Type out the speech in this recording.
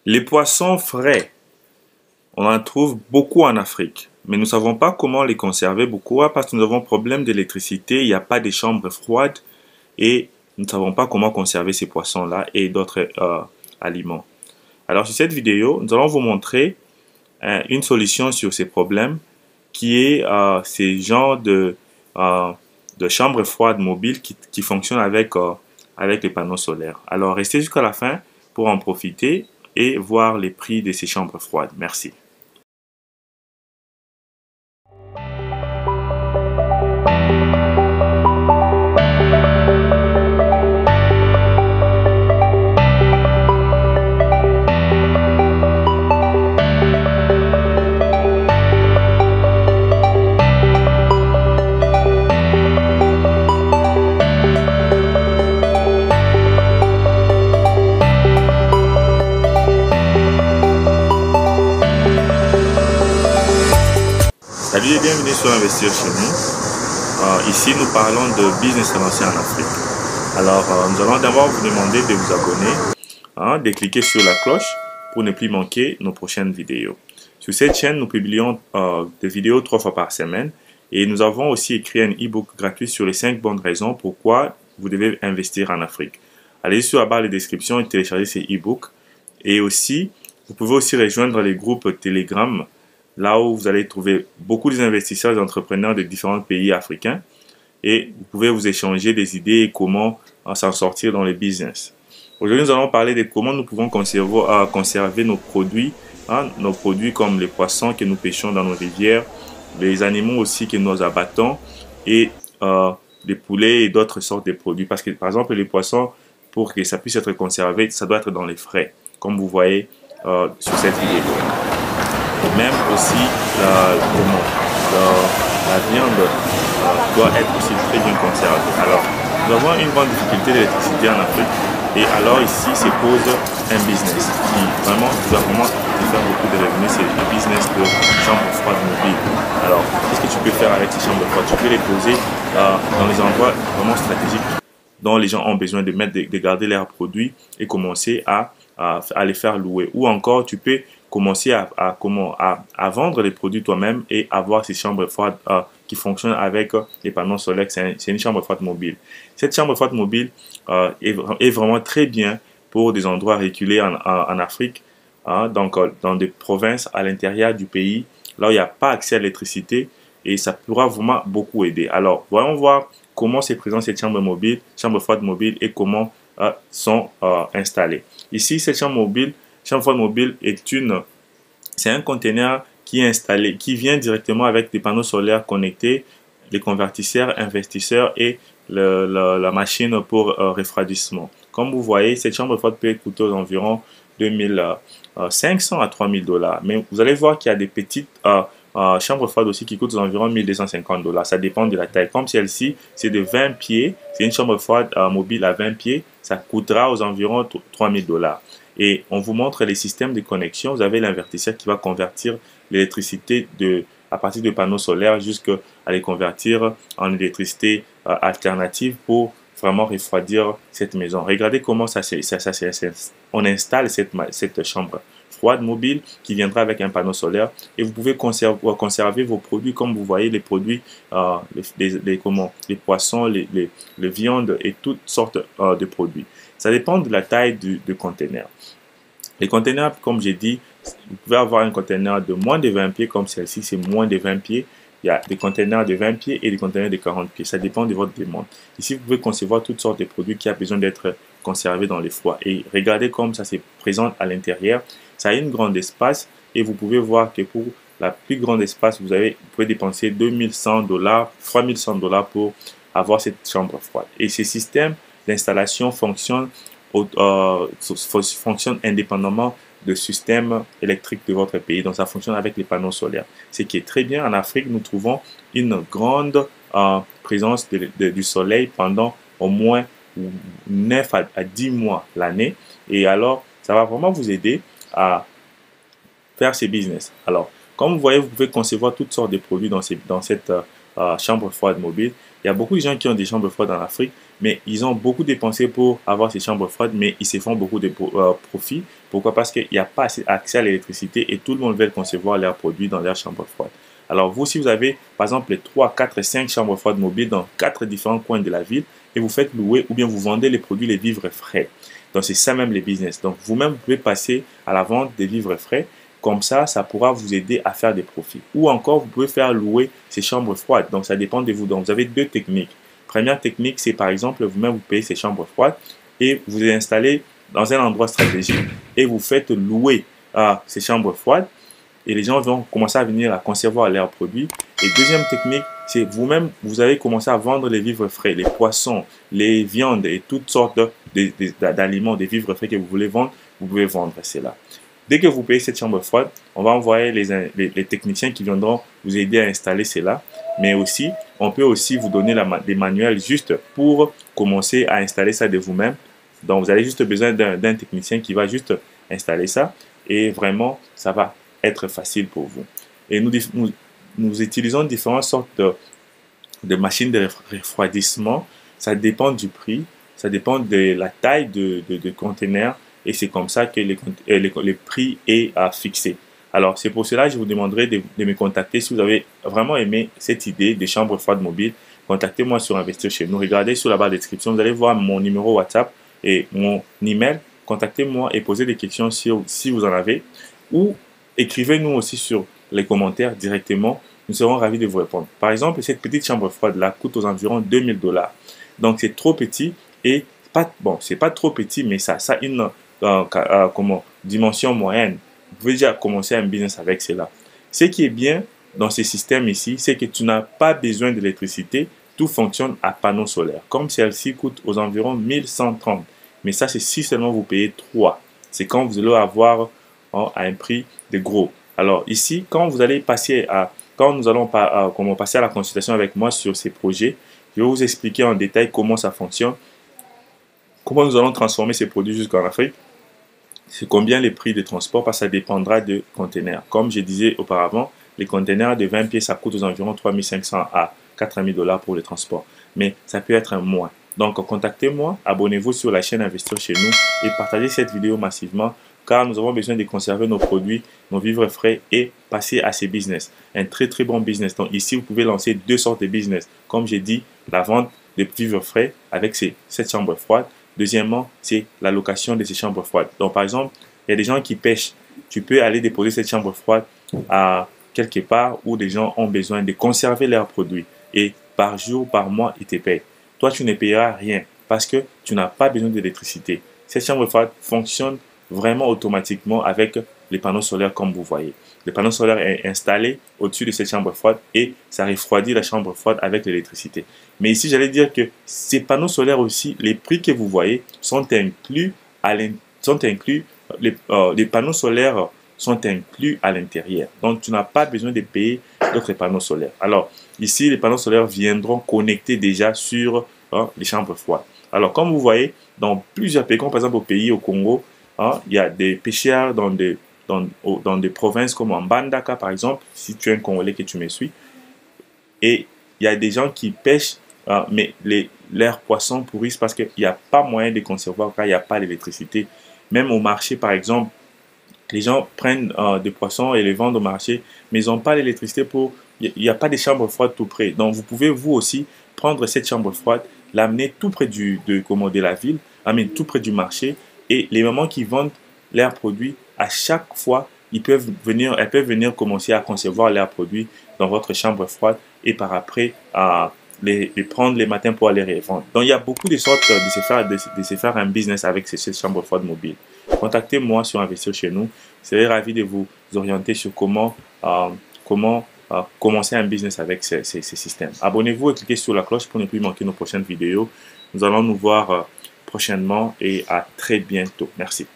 Les poissons frais, on en trouve beaucoup en Afrique, mais nous ne savons pas comment les conserver. Pourquoi? Parce que nous avons problème d'électricité, il n'y a pas de chambres froides et nous ne savons pas comment conserver ces poissons-là et d'autres aliments. Alors sur cette vidéo, nous allons vous montrer une solution sur ces problèmes qui est ces genres de chambres froides mobiles qui fonctionnent avec les panneaux solaires. Alors restez jusqu'à la fin pour en profiter et voir les prix de ces chambres froides. Merci. Salut et bienvenue sur Investir chez nous. Ici, nous parlons de business lancé en Afrique. Alors, nous allons d'abord vous demander de vous abonner, de cliquer sur la cloche pour ne plus manquer nos prochaines vidéos. Sur cette chaîne, nous publions des vidéos 3 fois par semaine et nous avons aussi écrit un e-book gratuit sur les 5 bonnes raisons pourquoi vous devez investir en Afrique. Allez sur la barre de description et téléchargez ces e-books. Et aussi, vous pouvez aussi rejoindre les groupes Telegram, là où vous allez trouver beaucoup d'investisseurs et d'entrepreneurs de différents pays africains et vous pouvez vous échanger des idées et comment s'en sortir dans le business. Aujourd'hui, nous allons parler de comment nous pouvons conserver nos produits comme les poissons que nous pêchons dans nos rivières, les animaux aussi que nous abattons et les poulets et d'autres sortes de produits. Parce que, par exemple, les poissons, pour que ça puisse être conservé, ça doit être dans les frais, comme vous voyez sur cette vidéo. Même aussi la viande doit être aussi très bien conservée. Alors, nous avons une grande difficulté d'électricité en Afrique et alors ici se pose un business qui vraiment doit vraiment faire beaucoup de revenus, c'est le business de chambres froides mobiles. Alors, qu'est-ce que tu peux faire avec ces chambres froides? Tu peux les poser dans les endroits vraiment stratégiques dont les gens ont besoin de garder leurs produits et commencer à les faire louer. Ou encore, tu peux commencer à vendre les produits toi-même et avoir ces chambres froides qui fonctionnent avec les panneaux solaires. C'est une chambre froide mobile. Cette chambre froide mobile est vraiment très bien pour des endroits reculés en Afrique, donc dans des provinces à l'intérieur du pays, là où il n'y a pas accès à l'électricité et ça pourra vraiment beaucoup aider. Alors, voyons voir comment se présente cette chambre froide mobile et comment sont installées. Ici, cette chambre froide mobile c'est un conteneur qui est installé, qui vient directement avec des panneaux solaires connectés, les convertisseurs, investisseurs et la machine pour refroidissement. Comme vous voyez, cette chambre froide peut coûter aux environs 2500 à 3000 $. Mais vous allez voir qu'il y a des petites chambres froides aussi qui coûtent aux environs 1250 $. Ça dépend de la taille. Comme celle-ci, c'est de 20 pieds. C'est une chambre froide mobile à 20 pieds. Ça coûtera aux environs 3000 $. Et on vous montre les systèmes de connexion. Vous avez l'invertisseur qui va convertir l'électricité à partir de panneaux solaires jusqu'à les convertir en électricité alternative pour vraiment refroidir cette maison. Regardez comment on installe cette chambre froide mobile qui viendra avec un panneau solaire et vous pouvez conserver vos produits comme vous voyez les produits, les poissons, les viandes et toutes sortes de produits. Ça dépend de la taille du conteneur. Les conteneurs, comme j'ai dit, vous pouvez avoir un conteneur de moins de 20 pieds comme celle-ci, c'est moins de 20 pieds. Il y a des conteneurs de 20 pieds et des conteneurs de 40 pieds. Ça dépend de votre demande. Ici, vous pouvez concevoir toutes sortes de produits qui ont besoin d'être conservés dans les froids. Et regardez comme ça se présente à l'intérieur. Ça a un grand espace et vous pouvez voir que pour la plus grande espace, vous pouvez dépenser 2100 $, 3100 $ pour avoir cette chambre froide. Et ces systèmes d'installation fonctionnent indépendamment du système électrique de votre pays. Donc, ça fonctionne avec les panneaux solaires. Ce qui est très bien. En Afrique, nous trouvons une grande présence du soleil pendant au moins 9 à 10 mois l'année. Et alors, ça va vraiment vous aider à faire ces business. Alors, comme vous voyez, vous pouvez concevoir toutes sortes de produits dans cette chambre froide mobile. Il y a beaucoup de gens qui ont des chambres froides en Afrique, mais ils ont beaucoup dépensé pour avoir ces chambres froides, mais ils se font beaucoup de profits. Pourquoi? Parce qu'il n'y a pas assez accès à l'électricité et tout le monde veut concevoir leurs produits dans leurs chambres froides. Alors vous, si vous avez par exemple les 3, 4, 5 chambres froides mobiles dans 4 différents coins de la ville et vous faites louer ou bien vous vendez les produits, les vivres frais. Donc c'est ça même les business. Donc vous-même, vous pouvez passer à la vente des vivres frais. Comme ça pourra vous aider à faire des profits. Ou encore, vous pouvez faire louer ces chambres froides. Donc ça dépend de vous. Donc vous avez deux techniques. Première technique, c'est par exemple, vous-même, vous payez ces chambres froides et vous les installez dans un endroit stratégique et vous faites louer ces chambres froides et les gens vont commencer à venir à concevoir leurs produits. Et deuxième technique, c'est vous-même, vous allez commencer à vendre les vivres frais, les poissons, les viandes et toutes sortes d'aliments, des vivres frais que vous voulez vendre, vous pouvez vendre cela. Dès que vous payez cette chambre froide, on va envoyer les techniciens qui viendront vous aider à installer cela. Mais aussi, on peut aussi vous donner des manuels juste pour commencer à installer ça de vous-même. Donc, vous avez juste besoin d'un technicien qui va juste installer ça. Et vraiment, ça va être facile pour vous. Et nous utilisons différentes sortes de machines de refroidissement. Ça dépend du prix, ça dépend de la taille de conteneur. Et c'est comme ça que le prix est fixé. Alors, c'est pour cela que je vous demanderai de me contacter. Si vous avez vraiment aimé cette idée de chambre froide mobile, contactez-moi sur Investir chez nous. Regardez sur la barre de description, vous allez voir mon numéro WhatsApp et mon email. Contactez-moi et posez des questions si vous en avez. Ou écrivez-nous aussi sur les commentaires directement. Nous serons ravis de vous répondre. Par exemple, cette petite chambre froide-là coûte aux environs 2000 $. Donc, c'est trop petit et c'est pas trop petit, mais ça a une dimension moyenne. Vous pouvez déjà commencer un business avec cela. Ce qui est bien dans ce système ici, c'est que tu n'as pas besoin d'électricité. Tout fonctionne à panneaux solaires. Comme celle-ci coûte aux environs 1130. Mais ça, c'est si seulement vous payez 3. C'est quand vous allez avoir à un prix de gros. Alors ici, quand nous allons passer à la consultation avec moi sur ces projets, je vais vous expliquer en détail comment ça fonctionne, comment nous allons transformer ces produits jusqu'en Afrique. C'est combien les prix de transport, parce que ça dépendra de conteneurs. Comme je disais auparavant, les conteneurs de 20 pieds, ça coûte aux environs 3500 à 4000 $ pour le transport. Mais ça peut être moins. Donc, contactez-moi, abonnez-vous sur la chaîne Investir chez nous et partagez cette vidéo massivement car nous avons besoin de conserver nos produits, nos vivres frais et passer à ces business. Un très très bon business. Donc ici, vous pouvez lancer deux sortes de business. Comme j'ai dit, la vente de vivres frais avec cette chambre froide. Deuxièmement, c'est la location de ces chambres froides. Donc, par exemple, il y a des gens qui pêchent. Tu peux aller déposer cette chambre froide à quelque part où des gens ont besoin de conserver leurs produits. Et par jour, par mois, ils te payent. Toi, tu ne payeras rien parce que tu n'as pas besoin d'électricité. Cette chambre froide fonctionne vraiment automatiquement avec les panneaux solaires comme vous voyez. Le panneau solaire est installé au-dessus de cette chambre froide et ça refroidit la chambre froide avec l'électricité. Mais ici, j'allais dire que ces panneaux solaires aussi, les prix que vous voyez sont inclus les panneaux solaires sont inclus à l'intérieur. Donc, tu n'as pas besoin de payer d'autres panneaux solaires. Alors, ici, les panneaux solaires viendront connecter déjà sur les chambres froides. Alors, comme vous voyez, dans plusieurs pays, comme par exemple au pays, au Congo, il y a des pêcheurs dans des provinces comme en Mbandaka, par exemple, si tu es un Congolais que tu me suis. Et il y a des gens qui pêchent, mais leurs poissons pourrissent parce qu'il n'y a pas moyen de conserver car il n'y a pas d'électricité. Même au marché, par exemple, les gens prennent des poissons et les vendent au marché, mais ils n'ont pas l'électricité il n'y a pas de chambre froide tout près. Donc, vous pouvez vous aussi prendre cette chambre froide, l'amener tout près de la ville, l'amener tout près du marché. Et les mamans qui vendent leurs produits, à chaque fois, elles peuvent venir commencer à concevoir leurs produits dans votre chambre froide et par après, les prendre les matins pour aller les revendre. Donc, il y a beaucoup de sortes de se faire un business avec cette chambre froide mobile. Contactez-moi sur Investir chez nous. Je serai ravi de vous orienter sur comment commencer un business avec ces systèmes. Abonnez-vous et cliquez sur la cloche pour ne plus manquer nos prochaines vidéos. Nous allons nous voir prochainement et à très bientôt. Merci.